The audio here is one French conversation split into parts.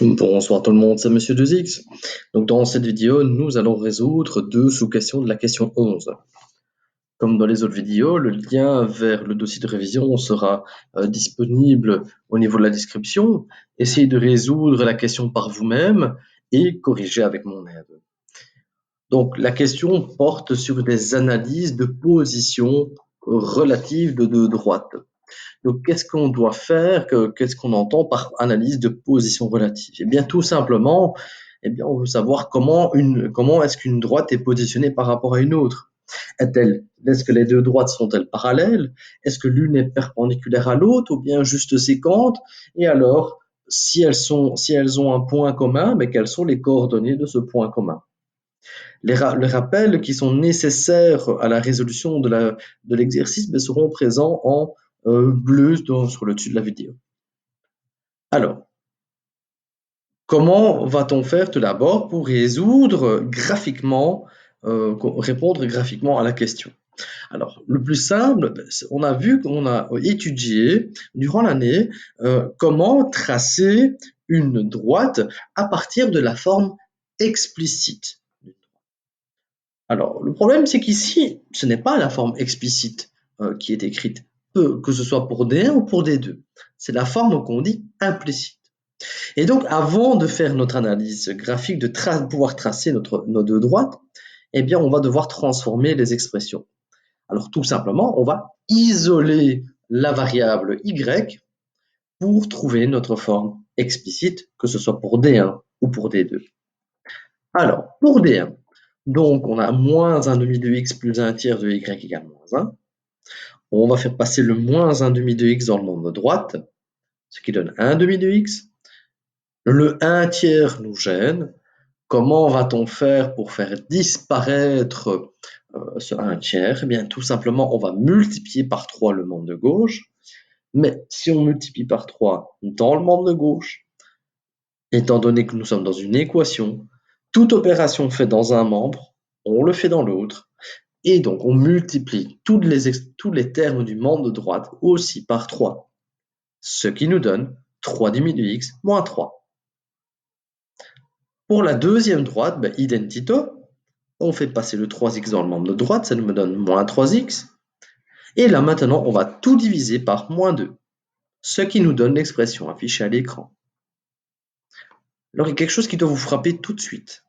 Bonsoir tout le monde, c'est Monsieur 2X. Donc dans cette vidéo, nous allons résoudre deux sous-questions de la question 11. Comme dans les autres vidéos, le lien vers le dossier de révision sera disponible au niveau de la description. Essayez de résoudre la question par vous-même et corriger avec mon aide. Donc la question porte sur des analyses de position relatives de deux droites. Donc, qu'est-ce qu'on doit faire? Qu'est-ce qu'on entend par analyse de position relative? Eh bien, tout simplement, eh bien, on veut savoir comment est-ce qu'une droite est positionnée par rapport à une autre. Est-ce que les deux droites sont-elles parallèles? Est-ce que l'une est perpendiculaire à l'autre ou bien juste séquente? Et alors, si elles ont un point commun, mais quelles sont les coordonnées de ce point commun? Les rappels qui sont nécessaires à la résolution de l'exercice seront présents en bleu sur le dessus de la vidéo. Alors, comment va-t-on faire tout d'abord pour résoudre graphiquement, répondre graphiquement à la question? Alors, le plus simple, on a vu qu'on a étudié durant l'année comment tracer une droite à partir de la forme explicite. Alors, le problème, c'est qu'ici, ce n'est pas la forme explicite qui est écrite, que ce soit pour D1 ou pour D2. C'est la forme qu'on dit implicite. Et donc, avant de faire notre analyse graphique, de pouvoir tracer nos deux droites, eh bien, on va devoir transformer les expressions. Alors, tout simplement, on va isoler la variable y pour trouver notre forme explicite, que ce soit pour D1 ou pour D2. Alors, pour D1, donc on a moins 1 demi de x plus 1 tiers de y égale moins 1. On va faire passer le moins 1 demi de x dans le nombre de droite, ce qui donne 1 demi de x. Le 1 tiers nous gêne. Comment va-t-on faire pour faire disparaître ce 1 tiers? Eh bien, tout simplement, on va multiplier par 3 le membre de gauche. Mais si on multiplie par 3 dans le membre de gauche, étant donné que nous sommes dans une équation, toute opération faite dans un membre, on le fait dans l'autre. Et donc, on multiplie tous les termes du membre de droite aussi par 3, ce qui nous donne 3 demi de x moins 3. Pour la deuxième droite, identito, on fait passer le 3x dans le membre de droite, ça nous donne moins 3x. Et là, maintenant, on va tout diviser par moins 2, ce qui nous donne l'expression affichée à l'écran. Alors, il y a quelque chose qui doit vous frapper tout de suite.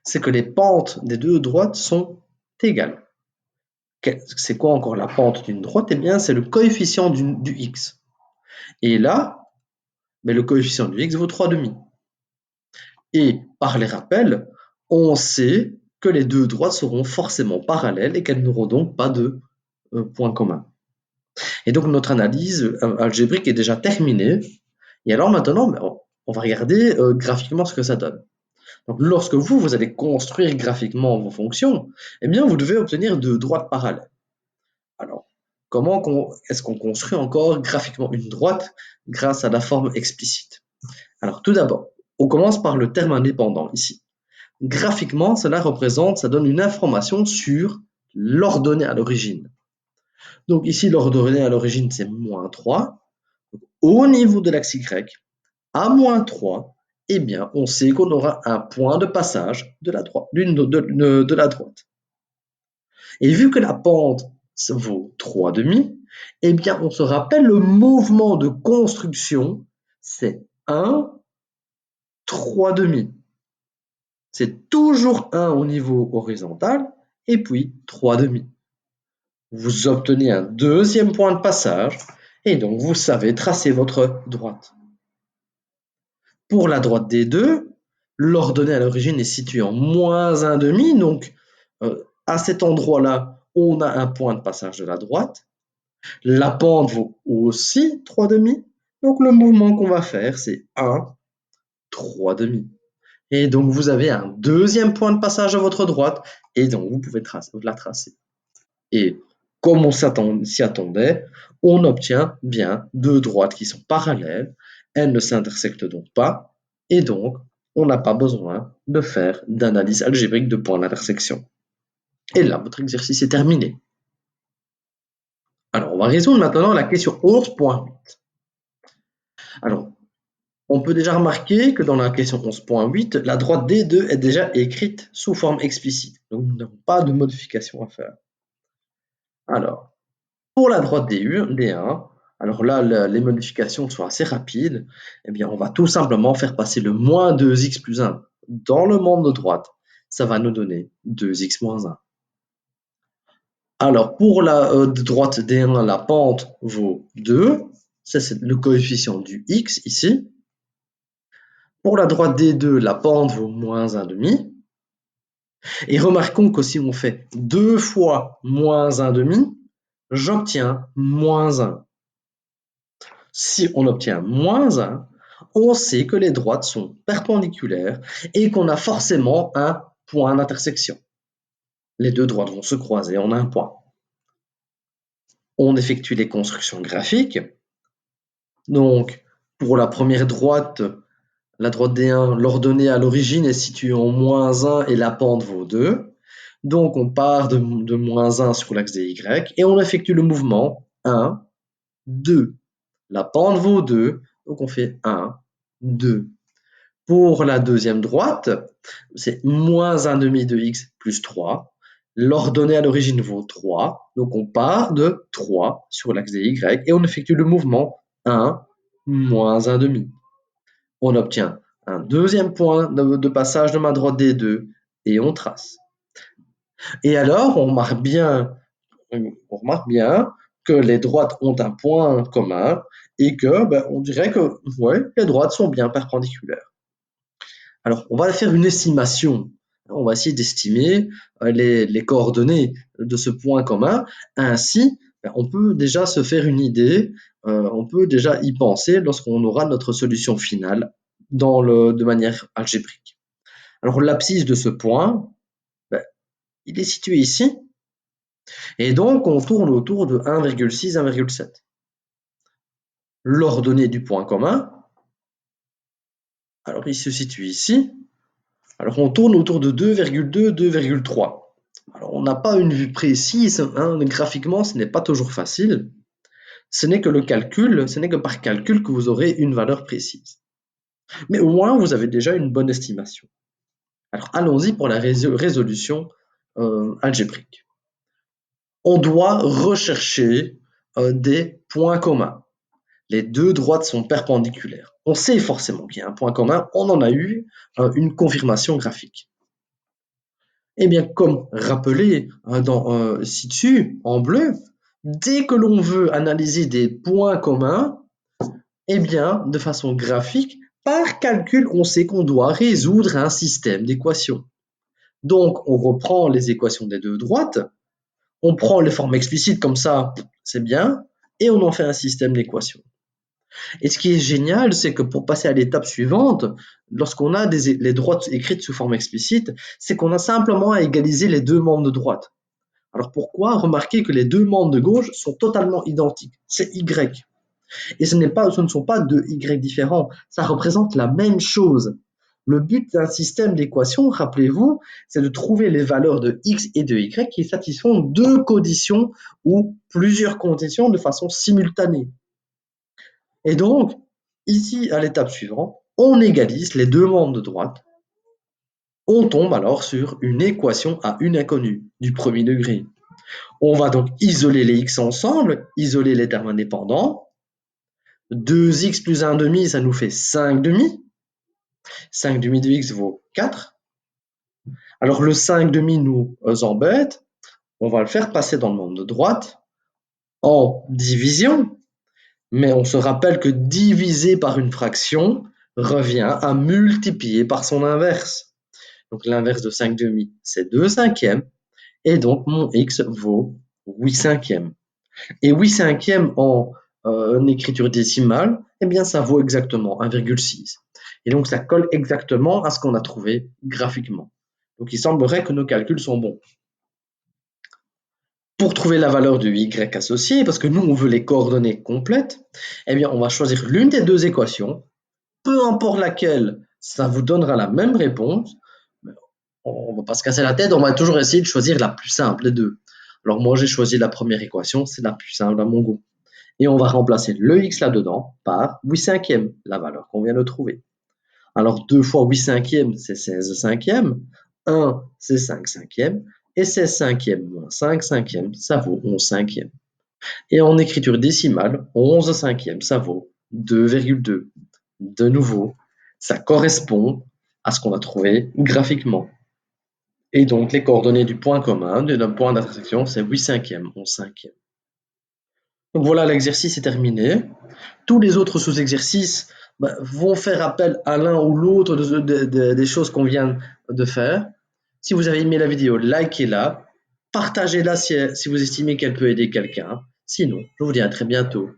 C'est que les pentes des deux droites sont égales. C'est quoi encore la pente d'une droite? Eh bien, c'est le coefficient du x. Et là, le coefficient du x vaut 3 demi. Et par les rappels, on sait que les deux droites seront forcément parallèles et qu'elles n'auront donc pas de point commun. Et donc notre analyse algébrique est déjà terminée. Et alors maintenant, on va regarder graphiquement ce que ça donne. Donc lorsque vous allez construire graphiquement vos fonctions, eh bien vous devez obtenir deux droites parallèles. Alors, comment est-ce qu'on construit encore graphiquement une droite grâce à la forme explicite? Alors tout d'abord, on commence par le terme indépendant ici. Graphiquement, ça donne une information sur l'ordonnée à l'origine. Donc ici, l'ordonnée à l'origine, c'est moins 3. Au niveau de l'axe Y, à moins 3, eh bien, on sait qu'on aura un point de passage de la droite. Et vu que la pente vaut 3 demi, eh bien, on se rappelle le mouvement de construction, c'est 1, 3 demi. C'est toujours 1 au niveau horizontal et puis 3 demi. Vous obtenez un deuxième point de passage et donc vous savez tracer votre droite. Pour la droite des deux, l'ordonnée à l'origine est située en moins 1 demi, donc à cet endroit-là, on a un point de passage de la droite. La pente vaut aussi 3 demi, donc le mouvement qu'on va faire, c'est 1, 3 demi. Et donc vous avez un deuxième point de passage à votre droite, et donc vous pouvez la tracer. Et comme on s'y attendait, on obtient bien deux droites qui sont parallèles, elles ne s'intersectent donc pas, et donc on n'a pas besoin de faire d'analyse algébrique de points d'intersection. Et là, votre exercice est terminé. Alors, on va résoudre maintenant la question 11.8. Alors, On peut déjà remarquer que dans la question 11.8, la droite D2 est déjà écrite sous forme explicite. Donc nous n'avons pas de modification à faire. Alors, pour la droite D1, alors là, les modifications sont assez rapides. Eh bien, on va tout simplement faire passer le moins 2x plus 1 dans le membre de droite. Ça va nous donner 2x moins 1. Alors, pour la droite D1, la pente vaut 2. Ça, c'est le coefficient du x ici. Pour la droite D2, la pente vaut moins 1,5. Et remarquons que si on fait 2 fois moins 1,5, j'obtiens moins 1. Si on obtient moins 1, on sait que les droites sont perpendiculaires et qu'on a forcément un point d'intersection. Les deux droites vont se croiser en un point. On effectue les constructions graphiques. Donc, pour la première droite, la droite D1, l'ordonnée à l'origine est située en moins 1 et la pente vaut 2. Donc, on part de moins 1 sur l'axe des Y et on effectue le mouvement 1, 2. La pente vaut 2, donc on fait 1, 2. Pour la deuxième droite, c'est moins 1,5 de x plus 3. L'ordonnée à l'origine vaut 3, donc on part de 3 sur l'axe des Y et on effectue le mouvement 1, moins 1,5. On obtient un deuxième point de passage de ma droite D2 et on trace. Et alors, on remarque bien que les droites ont un point commun et que on dirait que ouais, les droites sont bien perpendiculaires. Alors, on va faire une estimation. On va essayer d'estimer les coordonnées de ce point commun. Ainsi, on peut déjà se faire une idée, on peut déjà y penser lorsqu'on aura notre solution finale de manière algébrique. Alors, l'abscisse de ce point, ben, il est situé ici, et donc on tourne autour de 1,6, 1,7. L'ordonnée du point commun, alors il se situe ici, alors on tourne autour de 2,2, 2,3. Alors on n'a pas une vue précise, hein, graphiquement ce n'est pas toujours facile. Ce n'est que par calcul que vous aurez une valeur précise. Mais au moins vous avez déjà une bonne estimation. Alors allons-y pour la résolution algébrique. On doit rechercher des points communs. Les deux droites sont perpendiculaires. On sait forcément qu'il y a un point commun, on en a eu une confirmation graphique. Eh bien, comme rappelé ci-dessus, en bleu, dès que l'on veut analyser des points communs, eh bien, de façon graphique, par calcul, on sait qu'on doit résoudre un système d'équations. Donc, on reprend les équations des deux droites, on prend les formes explicites comme ça, c'est bien, et on en fait un système d'équations. Et ce qui est génial, c'est que pour passer à l'étape suivante, lorsqu'on a les droites écrites sous forme explicite, c'est qu'on a simplement à égaliser les deux membres de droite. Alors pourquoi? Remarquez que les deux membres de gauche sont totalement identiques. C'est Y. Et ce ne sont pas deux Y différents. Ça représente la même chose. Le but d'un système d'équations, rappelez-vous, c'est de trouver les valeurs de X et de Y qui satisfont deux conditions ou plusieurs conditions de façon simultanée. Et donc, ici, à l'étape suivante, on égalise les deux membres de droite. On tombe alors sur une équation à une inconnue du premier degré. On va donc isoler les x ensemble, isoler les termes indépendants. 2x plus 1 demi, ça nous fait 5 demi. 5 demi de x vaut 4. Alors le 5 demi nous embête. On va le faire passer dans le membre de droite en division. Mais on se rappelle que diviser par une fraction revient à multiplier par son inverse. Donc l'inverse de 5 demi, c'est 2 cinquièmes. Et donc mon x vaut 8 cinquièmes. Et 8 cinquièmes en écriture décimale, eh bien ça vaut exactement 1,6. Et donc ça colle exactement à ce qu'on a trouvé graphiquement. Donc il semblerait que nos calculs sont bons. Pour trouver la valeur de y associée, parce que nous on veut les coordonnées complètes, eh bien on va choisir l'une des deux équations, peu importe laquelle, ça vous donnera la même réponse. On ne va pas se casser la tête, on va toujours essayer de choisir la plus simple des deux. Alors moi j'ai choisi la première équation, c'est la plus simple à mon goût. Et on va remplacer le x là-dedans par 8 cinquièmes, la valeur qu'on vient de trouver. Alors 2 fois 8 cinquièmes, c'est 16 cinquièmes. 1, c'est 5 cinquièmes. Et 16 cinquièmes moins 5 cinquièmes, ça vaut 11 cinquièmes. Et en écriture décimale, 11 cinquièmes, ça vaut 2,2. De nouveau, ça correspond à ce qu'on a trouvé graphiquement. Et donc, les coordonnées du point commun, d'un point d'intersection, c'est 8 cinquièmes, 11 cinquièmes. Donc voilà, l'exercice est terminé. Tous les autres sous-exercices vont faire appel à l'un ou l'autre des choses qu'on vient de faire. Si vous avez aimé la vidéo, likez-la, partagez-la si vous estimez qu'elle peut aider quelqu'un. Sinon, je vous dis à très bientôt.